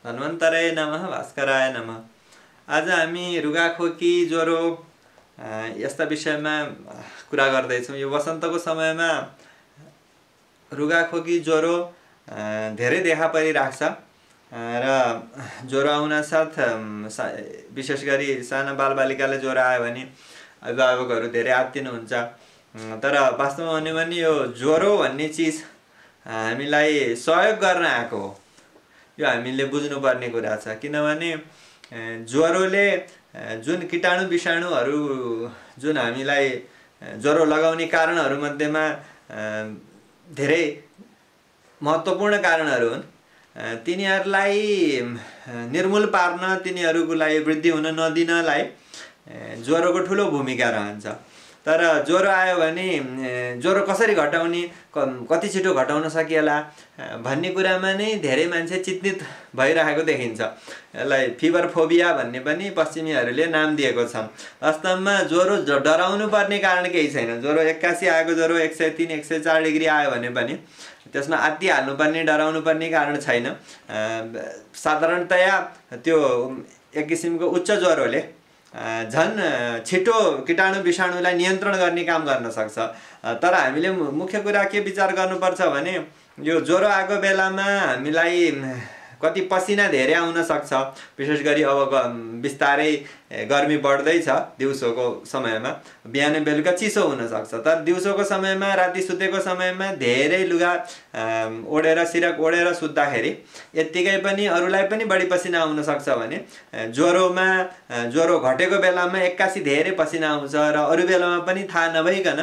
धन्वन्तराय नमः भास्कराय नमः। आज हामी रुगाखोकी ज्वरो यस्ता विषयमा कुरा गर्दैछौँ। यो वसन्तको समयमा रुगाखोकी ज्वरो धेरै देखा परिरहेको छ र ज्वरो आउन साथ विशेष गरी साना बालबालिकाले ज्वरो आयो भने अभिभावकहरू धेरै आत्तिनुहुन्छ। तर वास्तवमा भन्यो भने यो ज्वरो भन्ने चिज हामीलाई सहयोग गर्न आएको हो, यो हामीले बुझ्नुपर्ने कुरा छ। किनभने ज्वरोले जुन कीटाणु विषाणुहरू जुन हामीलाई ज्वरो लगाउने कारणहरूमध्येमा धेरै महत्त्वपूर्ण कारणहरू हुन्, तिनीहरूलाई निर्मूल पार्न, तिनीहरूको लागि वृद्धि हुन नदिनलाई ज्वरोको ठुलो भूमिका रहन्छ। तर ज्वरो आयो भने ज्वरो कसरी घटाउने, कति छिटो घटाउन सकिएला भन्ने कुरामा नै धेरै मान्छे चिन्तित भइरहेको देखिन्छ। यसलाई फिभर फोबिया भन्ने पनि पश्चिमीहरूले नाम दिएको छन्। वास्तवमा ज्वरो डराउनु पर्ने कारण केही छैन। ज्वरो 81 आएको ज्वरो 103 104 डिग्री आयो भने पनि त्यसमा आत्तिहाल्नुपर्ने, डराउनु पर्ने कारण छैन। साधारणतया त्यो एक किसिमको उच्च ज्वरोले झन् छिटो कीटाणु विषाणुलाई नियन्त्रण गर्ने काम गर्न सक्छ। तर हामीले मुख्य कुरा के विचार गर्नुपर्छ भने यो ज्वरो आएको बेलामा हामीलाई कति पसिना धेरै आउन सक्छ। विशेष गरी अब बिस्तारै गर्मी बढ्दैछ दिउँसोको समयमा, बिहान बेलुका चिसो हुन सक्छ। तर दिउँसोको समयमा, राति सुतेको समयमा धेरै लुगा ओढेर, सिरक ओढेर सुत्दाखेरि यत्तिकै पनि अरूलाई पनि बढी पसिना आउन सक्छ भने ज्वरो घटेको बेलामा 81 धेरै पसिना आउँछ र अरू बेलामा पनि थाहा नभइकन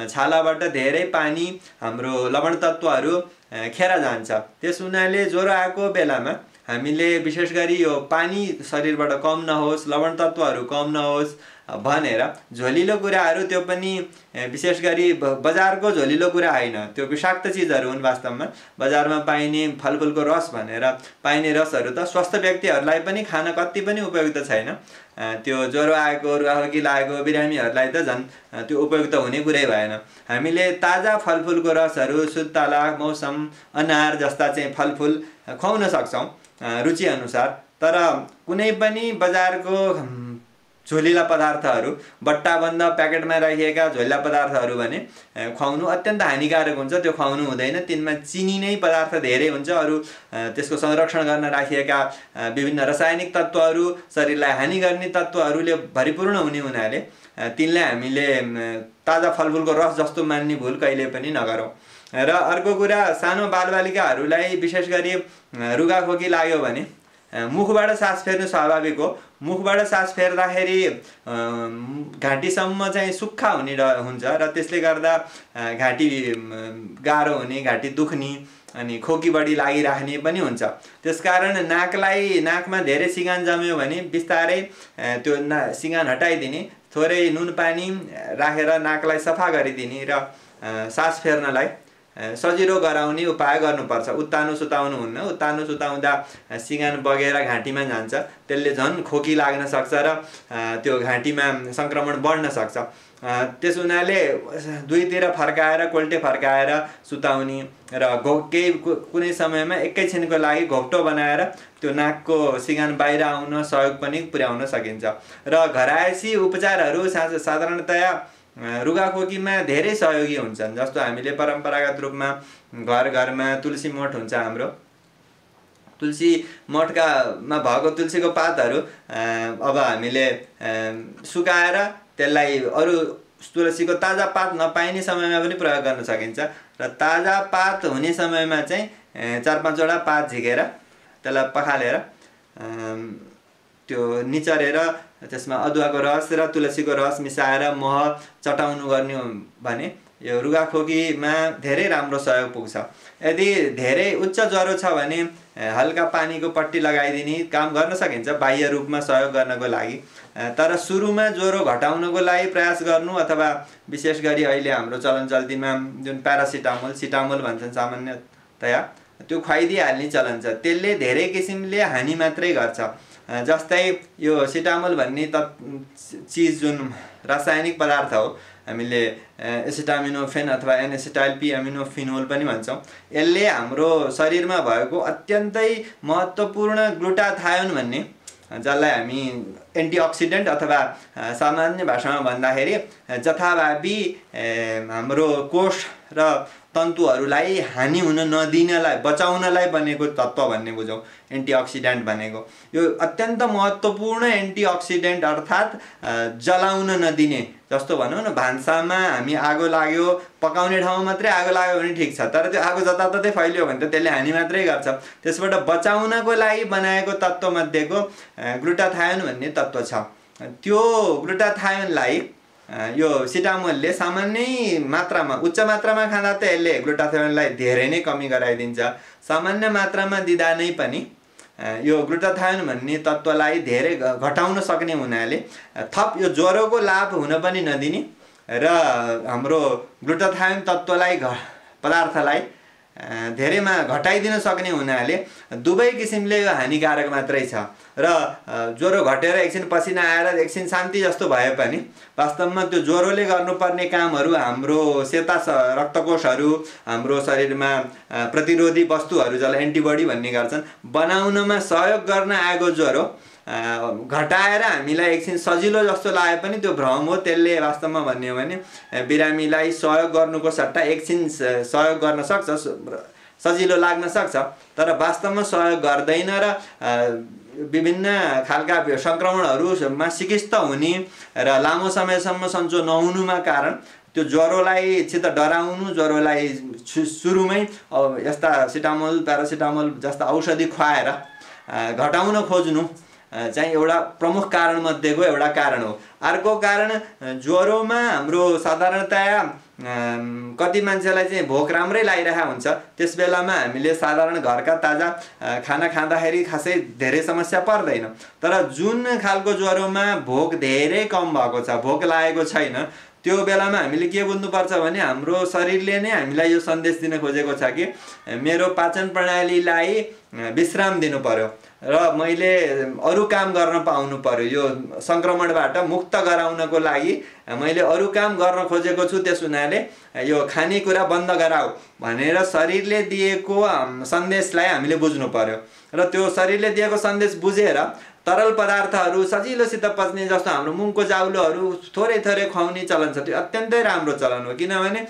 छालाबाट धेरै पानी, हाम्रो लवण तत्त्वहरू खेर जान्छ। त्यस हुनाले ज्वरो आएको बेलामा हामीले विशेष गरी यो पानी शरीरबाट कम नहोस्, लवण तत्त्वहरू कम नहोस् भनेर झोलिलो कुराहरू, त्यो पनि विशेष गरी बजारको झोलिलो कुरा होइन, त्यो विषाक्त चिजहरू हुन्। वास्तवमा बजारमा पाइने फलफुलको रस भनेर पाइने रसहरू त स्वस्थ व्यक्तिहरूलाई पनि खान कति पनि उपयुक्त छैन। त्यो ज्वरो आएको, रुगाखोकी लागेको बिरामीहरूलाई त झन् त्यो उपयुक्त हुने कुरै भएन। हामीले ताजा फलफुलको रसहरू, सुन्तला, मौसम, अनार जस्ता चाहिँ फलफुल खुवाउन सक्छौँ रुचि अनुसार। तर कुनै पनि बजारको झोलिला पदार्थहरू, बट्टाबन्द प्याकेटमा राखिएका झोलिला पदार्थहरू भने खुवाउनु अत्यन्त हानिकारक हुन्छ। त्यो खुवाउनु हुँदैन। तिनमा चिनी नै पदार्थ धेरै हुन्छ। अरू त्यसको संरक्षण गर्न राखिएका विभिन्न रासायनिक तत्त्वहरू, शरीरलाई हानि गर्ने तत्त्वहरूले भरिपूर्ण हुने हुनाले तिनलाई हामीले ताजा फलफुलको रस जस्तो मान्ने भुल कहिले पनि नगरौँ। र अर्को कुरा, सानो बालबालिकाहरूलाई विशेष गरी रुगाखोकी लाग्यो भने मुखबाट सास फेर्नु स्वाभाविक हो। मुखबाट सास फेर्दाखेरि घाँटीसम्म चाहिँ सुक्खा हुने हुन्छ र त्यसले गर्दा घाँटी गाह्रो हुने, घाँटी दुख्ने अनि खोकी बढी लागिराख्ने पनि हुन्छ। त्यसकारण नाकमा धेरै सिँगान जम्यो भने बिस्तारै त्यो सिँगान हटाइदिने, थोरै नुन पानी राखेर नाकलाई सफा गरिदिने र सास फेर्नलाई सजिलो गराउने उपाय गर्नुपर्छ। उत्तानो सुताउनु हुन्न। उत्तानो सुताउँदा सिँगान बगेर घाँटीमा जान्छ, त्यसले झन् खोकी लाग्न सक्छ र त्यो घाँटीमा सङ्क्रमण बढ्न सक्छ। त्यस हुनाले दुईतिर फर्काएर, कोल्टे फर्काएर सुताउने र कुनै समयमा एकैछिनको लागि घोप्टो बनाएर त्यो नाकको सिँगान बाहिर आउन सहयोग पनि पुर्याउन सकिन्छ। र घरायसी उपचारहरू साधारणतया रुगाखोकीमा धेरै सहयोगी हुन्छन्। जस्तो हामीले परम्परागत रूपमा घर घरमा तुलसी मठ हुन्छ। हाम्रो तुलसी मठमा भएको तुलसीको पातहरू अब हामीले सुकाएर त्यसलाई अरू तुलसीको ताजा पात नपाइने समयमा पनि प्रयोग गर्न सकिन्छ। र ताजा पात हुने समयमा चाहिँ 4-5 वटा पात झिकेर त्यसलाई पखालेर त्यो निचरेर त्यसमा अदुवाको रस र तुलसीको रस मिसाएर मह चटाउनु गर्ने भने यो रुगाखोकीमा धेरै राम्रो सहयोग पुग्छ। यदि धेरै उच्च ज्वरो छ भने हल्का पानीको पट्टी लगाइदिने काम गर्न सकिन्छ बाह्य रूपमा सहयोग गर्नको लागि। तर सुरुमा ज्वरो घटाउनको लागि प्रयास गर्नु, अथवा विशेष गरी अहिले हाम्रो चलन चल्तीमा जुन प्यारासिटामोल, सिटामोल भन्छन् सामान्यतया, त्यो खुवाइदिइहाल्ने चलन छ। त्यसले धेरै किसिमले हानि मात्रै गर्छ। जस्तै यो सिटामोल भन्ने चिज जुन रासायनिक पदार्थ हो, हामीले एसिटामिनोफेन अथवा N-acetyl-p-aminophenoल पनि भन्छौँ। यसले हाम्रो शरीरमा भएको अत्यन्तै महत्त्वपूर्ण ग्लुटाथायोन भन्ने, जसलाई हामी एन्टिअक्सिडेन्ट अथवा सामान्य भाषामा भन्दाखेरि जथाभावी हाम्रो कोष र तन्तुहरूलाई हानि हुन नदिनलाई बचाउनलाई बनेको तत्त्व भन्ने बुझौँ। एन्टिअक्सिडेन्ट भनेको यो अत्यन्त महत्त्वपूर्ण एन्टिअक्सिडेन्ट अर्थात् जलाउन नदिने, जस्तो भनौँ न भान्सामा हामी आगो लाग्यो, पकाउने ठाउँमा मात्रै आगो लाग्यो भने ठिक छ, तर त्यो आगो जताततै फैल्यो भने त त्यसले हानि मात्रै गर्छ। त्यसबाट बचाउनको लागि बनाएको तत्त्वमध्येको ग्लुटाथायोन भन्ने तत्त्व छ। त्यो ग्लुटाथायोनलाई यो सिटामोलले सामान्य मात्रामा, उच्च मात्रामा खाँदा त यसले ग्लुटाथायोनलाई धेरै नै कमी गराइदिन्छ। सामान्य मात्रामा दिँदा नै पनि यो ग्लुटाथायोन भन्ने तत्त्वलाई धेरै घटाउन सक्ने हुनाले थप यो ज्वरोको लाभ हुन पनि नदिने र हाम्रो ग्लुटाथायोन तत्त्वलाई पदार्थलाई धेरैमा घटाइदिन सक्ने हुनाले दुवै किसिमले यो हानिकारक मात्रै छ। र ज्वरो घटेर एकछिन पसिना आएर एकछिन शान्ति जस्तो भए पनि वास्तवमा त्यो ज्वरोले गर्नुपर्ने कामहरू, हाम्रो सेता रक्तकोषहरू, हाम्रो शरीरमा प्रतिरोधी वस्तुहरू जसलाई एन्टिबडी भन्ने गर्छन्, बनाउनमा सहयोग गर्न आएको ज्वरो घटाएर हामीलाई एकछिन सजिलो जस्तो लागे पनि त्यो भ्रम हो। त्यसले वास्तवमा भन्ने हो भने बिरामीलाई सहयोग गर्नुको सट्टा एकछिन सहयोग गर्न सक्छ, सजिलो लाग्न सक्छ, तर वास्तवमा सहयोग गर्दैन र विभिन्न खालका सङ्क्रमणहरूमा सिकिस्त हुने र लामो समयसम्म सन्चो नहुनुमा कारण त्यो ज्वरोलाई छिटो डराउनु, ज्वरोलाई सुरुमै यस्ता सिटामोल, प्यारासिटामोल जस्ता औषधि खुवाएर घटाउन खोज्नु चाहिँ एउटा प्रमुख कारणमध्येको एउटा कारण हो। अर्को कारण ज्वरोमा हाम्रो साधारणतया कति मान्छेलाई चाहिँ भोक राम्रै लागिरहेको हुन्छ, त्यस बेलामा हामीले साधारण घरका ताजा खाना खाँदाखेरि खासै धेरै समस्या पर्दैन। तर जुन खालको ज्वरोमा भोक धेरै कम भएको छ, भोक लागेको छैन, त्यो बेलामा हामीले के बुझ्नुपर्छ भने हाम्रो शरीरले नै हामीलाई यो सन्देश दिन खोजेको छ कि मेरो पाचन प्रणालीलाई विश्राम दिनु पर्यो र मैले अरू काम गर्न पाउनु पर्यो, यो सङ्क्रमणबाट मुक्त गराउनको लागि मैले अरू काम गर्न खोजेको छु, त्यस हुनाले यो खानेकुरा बन्द गराऊ भनेर शरीरले दिएको सन्देशलाई हामीले बुझ्नु पर्यो। र त्यो शरीरले दिएको सन्देश बुझेर तरल पदार्थहरू सजिलोसित पच्ने, जस्तो हाम्रो मुङको जाउलोहरू थोरै थोरै खुवाउने चलन छ, त्यो अत्यन्तै राम्रो चलन हो, किनभने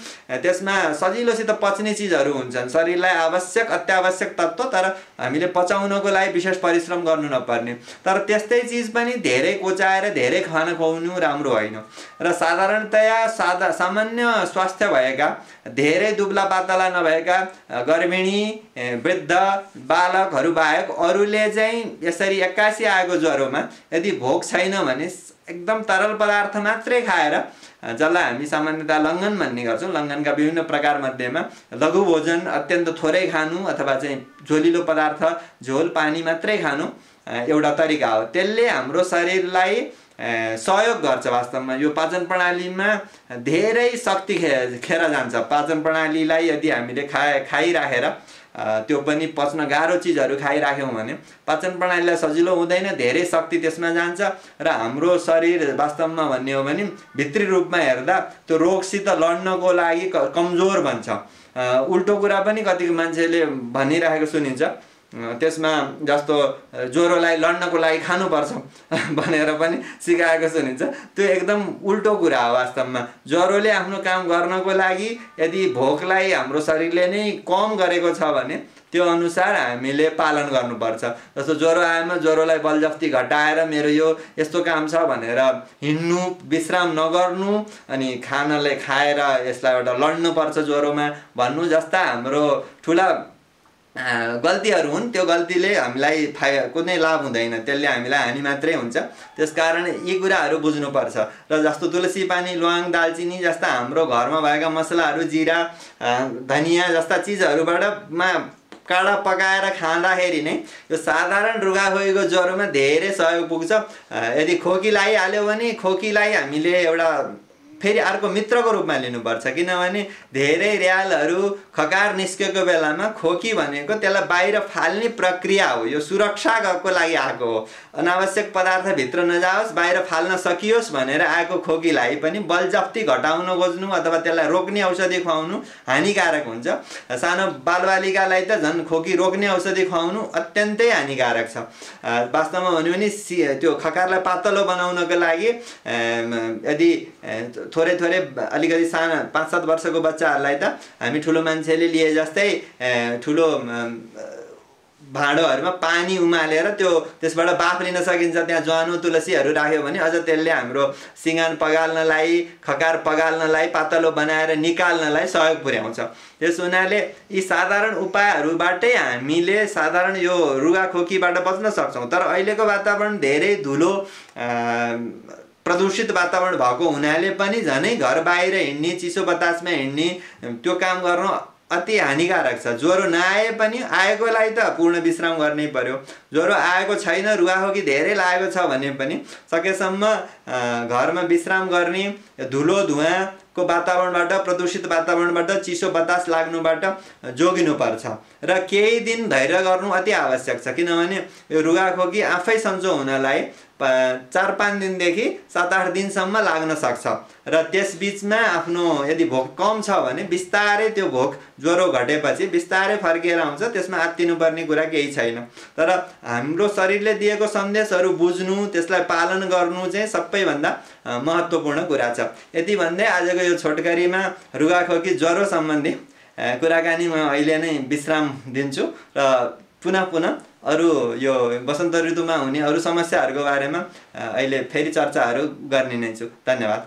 त्यसमा सजिलोसित पच्ने चिजहरू हुन्छन्, शरीरलाई आवश्यक अत्यावश्यक तत्त्व, तर हामीले पचाउनको लागि विशेष परिश्रम गर्नु नपर्ने। तर त्यस्तै चिज पनि धेरै कोचाएर धेरै खान खुवाउनु राम्रो होइन। र साधारणतया सामान्य स्वास्थ्य भएका, धेरै दुब्ला पातला नभएका गर्भिणी, वृद्ध, बालकहरू बाहेक अरूले चाहिँ यसरी 81 आएको ज्वरोमा यदि भोक छैन भने एकदम तरल पदार्थ मात्रै खाएर, जसलाई हामी सामान्यतया लङ्घन भन्ने गर्छौँ, लङ्घनका विभिन्न प्रकार मध्येमा लघु भोजन अत्यन्त थोरै खानु अथवा चाहिँ झोलिलो पदार्थ, झोल पानी मात्रै खानु एउटा तरिका हो। त्यसले हाम्रो शरीरलाई सहयोग गर्छ। वास्तवमा यो पाचन प्रणालीमा धेरै शक्ति खेर जान्छ। पाचन प्रणालीलाई यदि हामीले खाइराखेर त्यो पनि पच्न गाह्रो चिजहरू खाइराख्यौँ भने पाचन प्रणालीलाई सजिलो हुँदैन, धेरै शक्ति त्यसमा जान्छ र हाम्रो शरीर वास्तवमा भन्ने हो भने भित्री रूपमा हेर्दा त्यो रोगसित लड्नको लागि कमजोर बन्छ। उल्टो कुरा पनि कतिको मान्छेले भनिरहेको सुनिन्छ, त्यसमा जस्तो ज्वरोलाई लड्नको लागि खानुपर्छ भनेर पनि सिकाएको सुनिन्छ। त्यो एकदम उल्टो कुरा हो। वास्तवमा ज्वरोले आफ्नो काम गर्नको लागि यदि भोकलाई हाम्रो शरीरले नै कम गरेको छ भने त्यो अनुसार हामीले पालन गर्नुपर्छ। जस्तो ज्वरो आएमा ज्वरोलाई बलजफ्ती घटाएर मेरो यो यस्तो काम छ भनेर हिँड्नु, विश्राम नगर्नु, अनि खानाले खाएर यसलाई एउटा लड्नुपर्छ ज्वरोमा भन्नु जस्ता हाम्रो ठुला गल्तीहरू हुन्। त्यो गल्तीले हामीलाई कुनै लाभ हुँदैन, त्यसले हामीलाई हानि मात्रै हुन्छ। त्यसकारण यी कुराहरू बुझ्नुपर्छ। र जस्तो तुलसी पानी, ल्वाङ, दालचिनी जस्ता हाम्रो घरमा भएका मसलाहरू, जिरा, धनियाँ जस्ता चिजहरूबाट काँडा पकाएर खाँदाखेरि नै यो साधारण रुगाखोकीको ज्वरोमा धेरै सहयोग पुग्छ। यदि खोकी लागिहाल्यो भने खोकीलाई हामीले एउटा फेरि अर्को मित्रको रूपमा लिनुपर्छ। किनभने धेरै र्यालहरू खकार निस्केको बेलामा खोकी भनेको त्यसलाई बाहिर फाल्ने प्रक्रिया हो, यो सुरक्षाको लागि आएको हो। अनावश्यक पदार्थ भित्र नजाओस्, बाहिर फाल्न सकियोस् भनेर आएको खोकीलाई पनि बलजफ्ती घटाउन खोज्नु अथवा त्यसलाई रोक्ने औषधि खुवाउनु हानिकारक हुन्छ। सानो बालबालिकालाई त झन् खोकी रोक्ने औषधि खुवाउनु अत्यन्तै हानिकारक छ। वास्तवमा भन्यो भने त्यो खकारलाई पातलो बनाउनको लागि यदि थोरै थोरै अलिकति सानो 5-7 वर्षको बच्चाहरूलाई त हामी ठुलो मान्छेले लिए जस्तै ठुलो भाँडोहरूमा पानी उमालेर त्यसबाट बाफ लिन सकिन्छ। त्यहाँ ज्वानो तुलसीहरू राख्यो भने अझ त्यसले हाम्रो सिँगान पगाल्नलाई, खकार पगाल्नलाई, पातलो बनाएर निकाल्नलाई सहयोग पुर्याउँछ। त्यस हुनाले यी साधारण उपायहरूबाटै हामीले साधारण यो रुगाखोकीबाट बच्न सक्छौँ। तर अहिलेको वातावरण धेरै धुलो प्रदूषित वातावरण भएको हुनाले पनि झनै घर बाहिर हिँड्ने, चिसो बतासमा हिँड्ने त्यो काम गर्न अति हानिकारक छ। ज्वरो नआए पनि आएकोलाई त पूर्ण विश्राम गर्नै पर्यो। ज्वरो आएको छैन, रुगाखोकी धेरै लागेको छ भने पनि सकेसम्म घरमा विश्राम गर्ने, धुलो धुवाँको वातावरणबाट, प्रदूषित वातावरणबाट, चिसो बतास लाग्नुबाट जोगिनुपर्छ र केही दिन धैर्य गर्नु अति आवश्यक छ। किनभने यो रुगाखोकी आफै सन्चो हुनलाई 4-5 दिनदेखि 7-8 दिनसम्म लाग्न सक्छ र त्यसबीचमा आफ्नो यदि भोक कम छ भने बिस्तारै त्यो भोक ज्वरो घटेपछि बिस्तारै फर्किएर आउँछ। त्यसमा आत्तिनुपर्ने कुरा केही छैन। तर हाम्रो शरीरले दिएको सन्देशहरू बुझ्नु, त्यसलाई पालन गर्नु चाहिँ सबैभन्दा महत्त्वपूर्ण कुरा छ। यति भन्दै आजको यो छोटकरीमा रुगाखोकी ज्वरो सम्बन्धी कुराकानी म अहिले नै विश्राम दिन्छु र पुनः अरू यो वसन्त ऋतुमा हुने अरू समस्याहरूको बारेमा अहिले फेरि चर्चाहरू गर्ने नै छु। धन्यवाद।